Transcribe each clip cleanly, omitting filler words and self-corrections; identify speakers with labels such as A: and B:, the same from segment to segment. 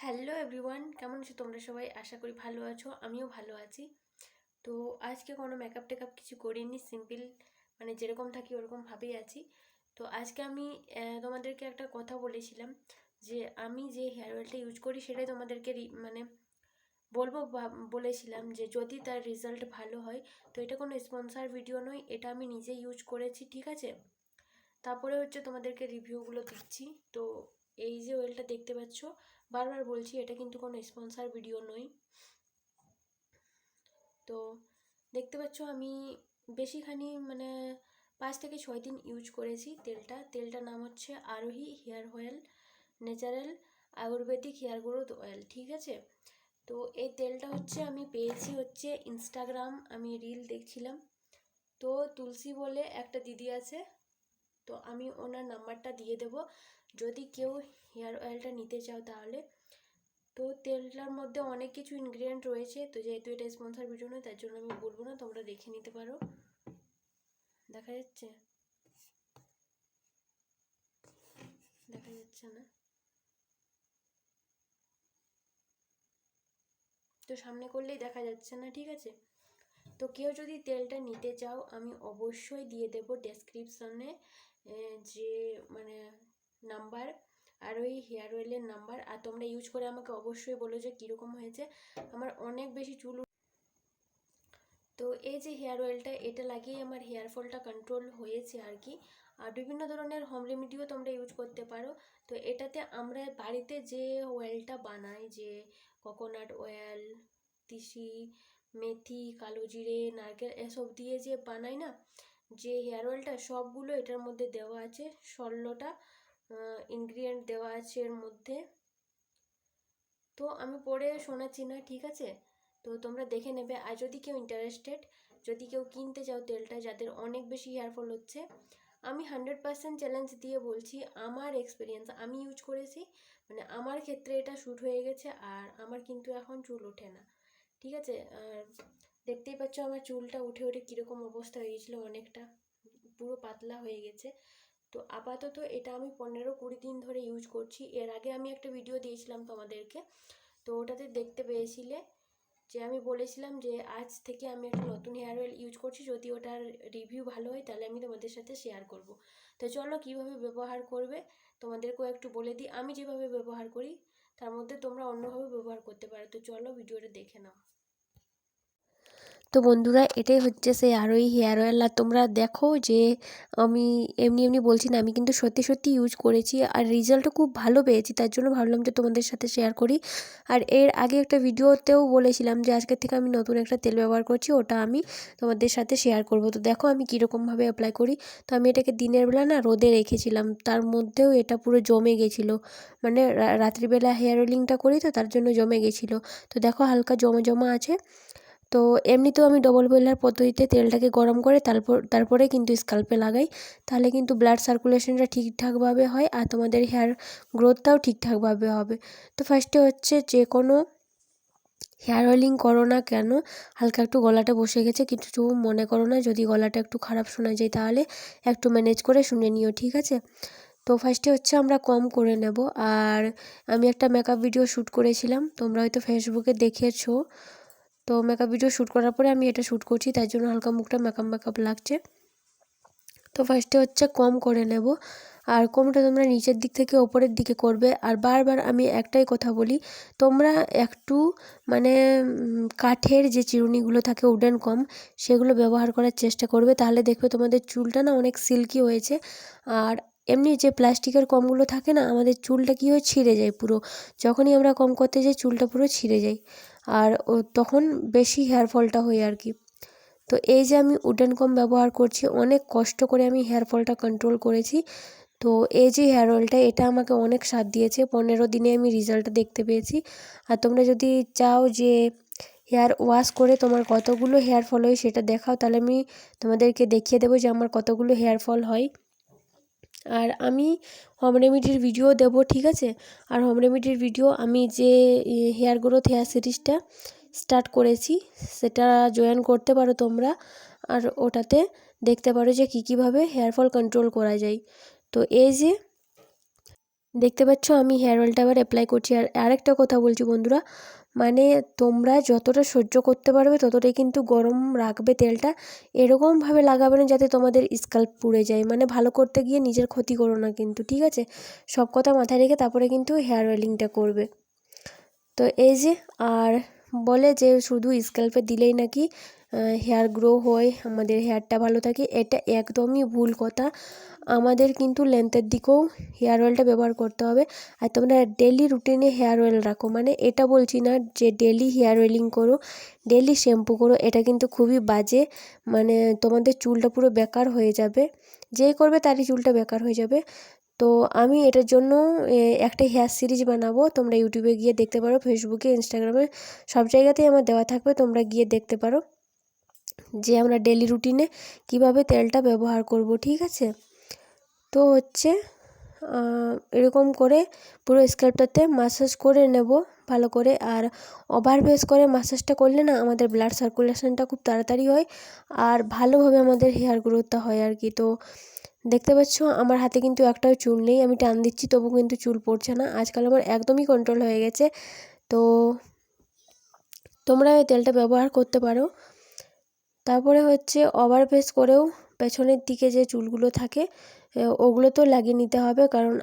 A: Hello everyone, কেমন আছো তোমরা সবাই? আশা করি ভালো আছো, আমিও ভালো আছি। তো আজকে কোনো মেকআপ টেকআপ কিছু করিনি, সিম্পল মানে যেরকম থাকি ওরকমভাবেই আছি। তো আজকে আমি তোমাদেরকে একটা কথা বলেছিলাম যে আমি যে হেয়ার অয়েলটা ইউজ করি সেটাই তোমাদেরকে মানে বলবো বলেছিলাম যে যদি তার রেজাল্ট ভালো হয়। তো এটা কোনো স্পন্সর ভিডিও নয়, এটা আমি নিজে ইউজ করেছি, ঠিক আছে? তারপরে হচ্ছে তোমাদেরকে রিভিউগুলো দিচ্ছি। তো এই যে অয়েলটা দেখতে পাচ্ছ, বারবার বলছি এটা কিন্তু কোনো স্পন্সর ভিডিও নয়। তো দেখতে পাচ্ছ আমি বেশিখানি মানে 5 থেকে 6 দিন ইউজ করেছি তেলটার নাম হচ্ছে Arohi hair oil natural ayurvedic hair growth oil, ঠিক আছে? তো এই তেলটা হচ্ছে আমি পেয়েছি হচ্ছে ইনস্টাগ্রাম, আমি রিল দেখছিলাম। তো তুলসী বলে একটা দিদি আছে, তো আমি ওনার নাম্বারটা দিয়ে দেবো যদি কেউ হেয়ার অয়েলটা নিতে চাও তাহলে। তো তেলটার মধ্যে অনেক কিছু ইনগ্রিডিয়েন্ট রয়েছে, তো যেহেতু এটা স্পন্সর ভিডিও নয় তার জন্য আমি বলবো না, তোমরা দেখে নিতে পারো। দেখা যাচ্ছে? দেখা যাচ্ছে না তো, সামনে করলেই দেখা যাচ্ছে না, ঠিক আছে? তো কেউ যদি তেলটা নিতে চাও আমি অবশ্যই দিয়ে দেবো ডেসক্রিপশনে যে মানে নাম্বার আর ওই হেয়ার অয়েলের নাম্বার, আর তোমরা ইউজ করে আমাকে অবশ্যই বলো যে কীরকম হয়েছে। আমার অনেক বেশি চুল, তো এই যে হেয়ার অয়েলটা এটা লাগিয়ে আমার হেয়ার ফলটা কন্ট্রোল হয়েছে আর কি। আর বিভিন্ন ধরনের হোম রেমেডিও তোমরা ইউজ করতে পারো। তো এটাতে আমরা বাড়িতে যে অয়েলটা বানাই, যে কোকোনাট অয়েল, তিসি, মেথি, কালো জিরে, নারকেল এসব দিয়ে যে বানাই না, যে হেয়ার অয়েলটা, সবগুলো এটার মধ্যে দেওয়া আছে। 16টা ইনগ্রিডিয়েন্ট দেওয়া আছে এর মধ্যে। তো আমি পড়ে শোনাচ্ছি না, ঠিক আছে? তো তোমরা দেখে নেবে। আর যদি কেউ ইন্টারেস্টেড, যদি কেউ কিনতে চাও তেলটা, যাদের অনেক বেশি হেয়ার ফল হচ্ছে, আমি 100% চ্যালেঞ্জ দিয়ে বলছি, আমার এক্সপিরিয়েন্স আমি ইউজ করেছি, মানে আমার ক্ষেত্রে এটা শ্যুট হয়ে গেছে। আর আমার কিন্তু এখন চুল ওঠে না, ঠিক আছে? আর দেখতেই পাচ্ছ আমার চুলটা উঠে উঠে কীরকম অবস্থা হয়ে গেছিলো, অনেকটা পুরো পাতলা হয়ে গেছে। তো আপাতত এটা আমি 15-20 দিন ধরে ইউজ করছি। এর আগে আমি একটা ভিডিও দিয়েছিলাম তোমাদেরকে, তো ওটাতে দেখতে পেয়েছিলে যে আমি বলেছিলাম যে আজ থেকে আমি একটা নতুন হেয়ার অয়েল ইউজ করছি, যদি ওটার রিভিউ ভালো হয় তাহলে আমি তোমাদের সাথে শেয়ার করব। তো চলো কীভাবে ব্যবহার করবে তোমাদেরকেও একটু বলে দিই। আমি যেভাবে ব্যবহার করি তার মধ্যে তোমরা অন্যভাবে ব্যবহার করতে পারো। তো চলো ভিডিওটা দেখে নাও। তো বন্ধুরা, এটাই হচ্ছে সেই আরোহী হেয়ার অয়েল। আর তোমরা দেখো যে আমি এমনি এমনি বলছি না, আমি কিন্তু সত্যি সত্যি ইউজ করেছি আর রেজাল্টও খুব ভালো পেয়েছি, তার জন্য ভাবলাম যে তোমাদের সাথে শেয়ার করি। আর এর আগে একটা ভিডিওতেও বলেছিলাম যে আজকের থেকে আমি নতুন একটা তেল ব্যবহার করছি, ওটা আমি তোমাদের সাথে শেয়ার করব। তো দেখো আমি কীরকমভাবে অ্যাপ্লাই করি। তো আমি এটাকে দিনের বেলা না রোদে রেখেছিলাম, তার মধ্যেও এটা পুরো জমে গেছিলো, মানে রাত্রিবেলা হেয়ার অয়েলিংটা করি তো তার জন্য জমে গেছিলো। তো দেখো হালকা জমা জমা আছে। তো এমনিতেও আমি ডবল বয়লার পদ্ধতিতে তেলটাকে গরম করে তারপরে কিন্তু স্কাল্পে লাগাই, তাহলে কিন্তু ব্লাড সার্কুলেশনটা ঠিকঠাকভাবে হয় আর তোমাদের হেয়ার গ্রোথটাও ঠিকঠাকভাবে হবে। তো ফার্স্টে হচ্ছে যে কোনো হেয়ার অয়েলিং করো না কেন, হালকা একটু গলাটা বসে গেছে, কিছু মনে করো না। যদি গলাটা একটু খারাপ শোনা যায় তাহলে একটু ম্যানেজ করে শুনে নিও, ঠিক আছে? তো ফার্স্টে হচ্ছে আমরা কম করে নেব। আর আমি একটা মেকআপ ভিডিও শ্যুট করেছিলাম, তোমরা হয়তো ফেসবুকে দেখেছো। তো মেকআপ ভিডিও শ্যুট করার পরে আমি এটা শ্যুট করছি, তাই জন্য হালকা মুখটা মেকআপ লাগছে। তো ফার্স্টে হচ্ছে কম করে নেব। আর কমটা তোমরা নিচের দিক থেকে ওপরের দিকে করবে। আর বারবার আমি একটাই কথা বলি, তোমরা একটু মানে কাঠের যে চিরুনিগুলো থাকে উডেন কম, সেগুলো ব্যবহার করার চেষ্টা করবে, তাহলে দেখবে তোমাদের চুলটা না অনেক সিল্কি হয়েছে। আর এমনি যে প্লাস্টিকের কমগুলো থাকে না, আমাদের চুলটা কী হয়, ছিঁড়ে যায় পুরো। যখনই আমরা কম করতে যাই চুলটা পুরো ছিঁড়ে যায়, আর তখন বেশি হেয়ার ফলটা হয় আর কি। তো এই যে আমি উডেন কম ব্যবহার করছি, অনেক কষ্ট করে আমি হেয়ার ফলটা কন্ট্রোল করেছি। তো এই যে হেয়ার অয়েলটা, এটা আমাকে অনেক সাথ দিয়েছে, 15 দিনে আমি রেজাল্টটা দেখতে পেয়েছি। আর তোমরা যদি চাও যে হেয়ার ওয়াশ করে তোমার কতগুলো হেয়ার ফল হয় সেটা দেখাও, তাহলে আমি তোমাদেরকে দেখিয়ে দেবো যে আমার কতগুলো হেয়ার ফল হয়। আর আমি হোম রেমেডির ভিডিও দেবো, ঠিক আছে? আর হোম রেমেডির ভিডিও আমি যে হেয়ার গ্রোথ হেয়ার সিরিজটা স্টার্ট করেছি সেটা জয়েন করতে পারো তোমরা, আর ওটাতে দেখতে পারো যে কীভাবে হেয়ার ফল কন্ট্রোল করা যায়। তো এই যে দেখতে পাচ্ছ আমি হেয়ার অয়েলটা আবার অ্যাপ্লাই করছি। আর আরেকটা কথা বলছি বন্ধুরা, মানে তোমরা যতটা সহ্য করতে পারবে ততটাই কিন্তু গরম রাখবে তেলটা। এরকমভাবে লাগাবে না যাতে তোমাদের স্ক্যাল্প পুড়ে যায়, মানে ভালো করতে গিয়ে নিজের ক্ষতি করো না কিন্তু, ঠিক আছে? সব কথা মাথায় রেখে তারপরে কিন্তু হেয়ার অয়েলিংটা করবে। তো এই যে, আর বলে যে শুধু স্ক্যাল্পে দিলেই নাকি হেয়ার গ্রো হয়, আমাদের হেয়ারটা ভালো থাকে। এটা একদমই ভুল কথা। আমাদের কিন্তু লেন্থের দিকেও হেয়ার অয়েলটা ব্যবহার করতে হবে। আর তোমরা ডেলি রুটিনে হেয়ার অয়েল রাখো, মানে এটা বলছি না যে ডেলি হেয়ার অয়েলিং করো, ডেলি শ্যাম্পু করো, এটা কিন্তু খুবই বাজে। মানে তোমাদের চুলটা পুরো বেকার হয়ে যাবে, যেই করবে তারই চুলটা বেকার হয়ে যাবে। তো আমি এটার জন্য একটা হেয়ার সিরিজ বানাবো, তোমরা ইউটিউবে গিয়ে দেখতে পারো, ফেসবুকে, ইনস্টাগ্রামে সব জায়গাতেই আমার দেওয়া থাকবে, তোমরা গিয়ে দেখতে পারো যে আমরা ডেলি রুটিনে কিভাবে তেলটা ব্যবহার করব, ঠিক আছে? তো হচ্ছে এরকম করে পুরো স্ক্যাল্পটাতে মাসাজ করে নেব ভালো করে। আর ওভারবেস করে মাসাজটা করলে না আমাদের ব্লাড সার্কুলেশনটা খুব তাড়াতাড়ি হয় আর ভালোভাবে আমাদের হেয়ার গ্রোথটা হয় আর কি। তো দেখতে পাচ্ছ আমার হাতে কিন্তু একটাও চুল নেই, আমি টান দিচ্ছি তবু কিন্তু চুল পড়ছে না। আজকাল আমার একদমই কন্ট্রোল হয়ে গেছে। তো তোমরা এই তেলটা ব্যবহার করতে পারো। তারপরে হচ্ছে ওভারবেস করেও পেছনের দিকে যে চুলগুলো থাকে ওগুলো তো লাগিয়ে নিতে হবে, কারণ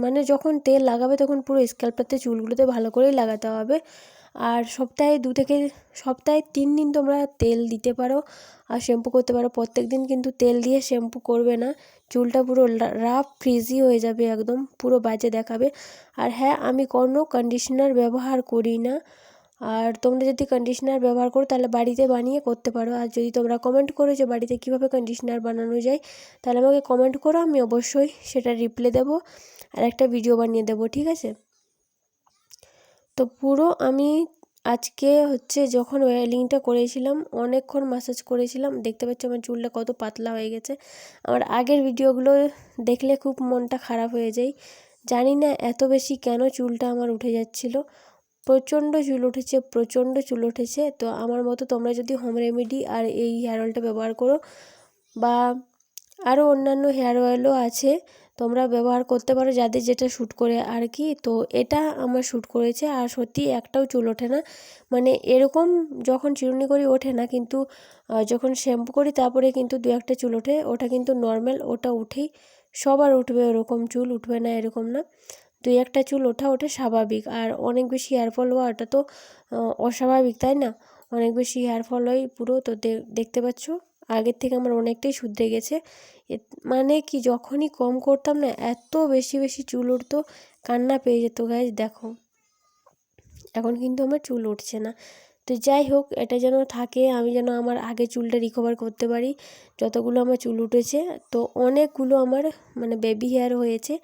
A: মানে যখন তেল লাগাবে তখন পুরো স্ক্যাল্পটাতে চুলগুলোতে ভালো করেই লাগাতে হবে। আর সপ্তাহে 3 দিন তোমরা তেল দিতে পারো আর শ্যাম্পু করতে পারো। প্রত্যেক দিন কিন্তু তেল দিয়ে শ্যাম্পু করবে না, চুলটা পুরো রাফ ফ্রিজি হয়ে যাবে, একদম পুরো বাজে দেখাবে। আর হ্যাঁ, আমি কোনো কন্ডিশনার ব্যবহার করি না। আর তোমরা যদি কন্ডিশনার ব্যবহার করো তাহলে বাড়িতে বানিয়ে করতে পারো। আর যদি তোমরা কমেন্ট করো যে বাড়িতে কীভাবে কন্ডিশনার বানানো যায়, তাহলে আমাকে কমেন্ট করো, আমি অবশ্যই সেটা রিপ্লাই দেবো আর একটা ভিডিও বানিয়ে দেবো, ঠিক আছে? তো পুরো আমি আজকে হচ্ছে যখন অয়েলিংটা করেছিলাম অনেকক্ষণ ম্যাসাজ করেছিলাম। দেখতে পাচ্ছ আমার চুলটা কত পাতলা হয়ে গেছে। আমার আগের ভিডিওগুলো দেখলে খুব মনটা খারাপ হয়ে যায়। জানি না এত বেশি কেন চুলটা আমার উঠে যাচ্ছিল, প্রচণ্ড চুল উঠেছে, প্রচণ্ড চুল উঠেছে। তো আমার মতো তোমরা যদি হোম রেমেডি আর এই হেয়ার অয়েলটা ব্যবহার করো, বা আরও অন্যান্য হেয়ার অয়েলও আছে, তোমরা ব্যবহার করতে পারো যাদের যেটা শ্যুট করে আর কি। তো এটা আমার শ্যুট করেছে আর সত্যি একটাও চুল ওঠে না। মানে এরকম যখন চিরুনি করি ওঠে না, কিন্তু যখন শ্যাম্পু করি তারপরে কিন্তু 2-1টা চুল ওঠে, ওটা কিন্তু নর্মাল, ওটা উঠেই। সবার উঠবে ওরকম চুল, উঠবে না এরকম না। 2-1টা চুল ওঠা স্বাভাবিক। আর অনেক বেশি হেয়ারফল হওয়া ওটা তো অস্বাভাবিক, তাই না? অনেক বেশি হেয়ারফল হয় পুরো। তো দেখতে পাচ্ছ আগের থেকে আমার অনেকটাই শুধরে গেছে। মানে কি যখনই কম করতাম না এত বেশি বেশি চুল উঠতো, কান্না পেয়ে যেত গাইজ। দেখো এখন কিন্তু আমার চুল উঠছে না। তো যাই হোক, এটা যেন থাকে, আমি যেন আমার আগের চুলটা রিকভার করতে পারি। যতগুলো আমার চুল উঠেছে, তো অনেকগুলো আমার মানে বেবি হেয়ার হয়েছে,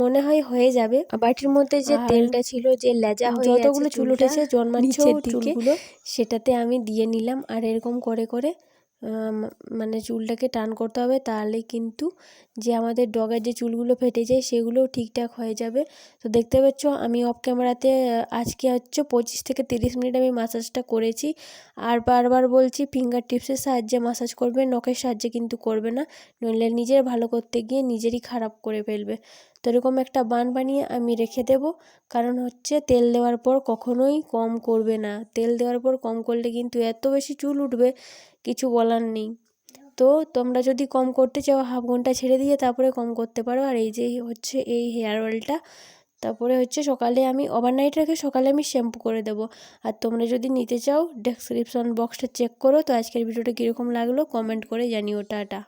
A: মনে হয় হয়ে যাবে। বাটির মধ্যে যে তেলটা ছিল, যে লেজা হয়ে যতগুলো চুল উঠেছে জন্মাচ্ছেও চুলগুলো, সেটাতে আমি দিয়ে নিলাম। আর এরকম করে করে মানে চুলটাকে টান করতে হবে, তাহলেই কিন্তু যে আমাদের ডগের যে চুলগুলো ফেটে যায় সেগুলোও ঠিকঠাক হয়ে যাবে। তো দেখতে পাচ্ছ আমি অফ ক্যামেরাতে আজকে হচ্ছে 25 থেকে 30 মিনিট আমি মাসাজটা করেছি। আর বারবার বলছি ফিঙ্গার টিপসের সাহায্যে মাসাজ করবে, নখের সাহায্যে কিন্তু করবে না, নইলে নিজের ভালো করতে গিয়ে নিজেরই খারাপ করে ফেলবে। তো এরকম একটা বান বানিয়ে আমি রেখে দেব, কারণ হচ্ছে তেল দেওয়ার পর কখনোই কম করবে না। তেল দেওয়ার পর কম করলে কিন্তু এত বেশি চুল উঠবে কিছু বলার নেই। তো তোমরা যদি কম করতে চাও হাফ ঘন্টা ছেড়ে দিয়ে তারপরে কম করতে পারো। আর এই যে হচ্ছে এই হেয়ার অয়েলটা, তারপরে হচ্ছে সকালে আমি ওভারনাইট রেখে সকালে আমি শ্যাম্পু করে দেবো। আর তোমরা যদি নিতে চাও ডেসক্রিপশন বক্সটা চেক করো। তো আজকের ভিডিওটা কীরকম লাগলো কমেন্ট করে জানিও। টাটা।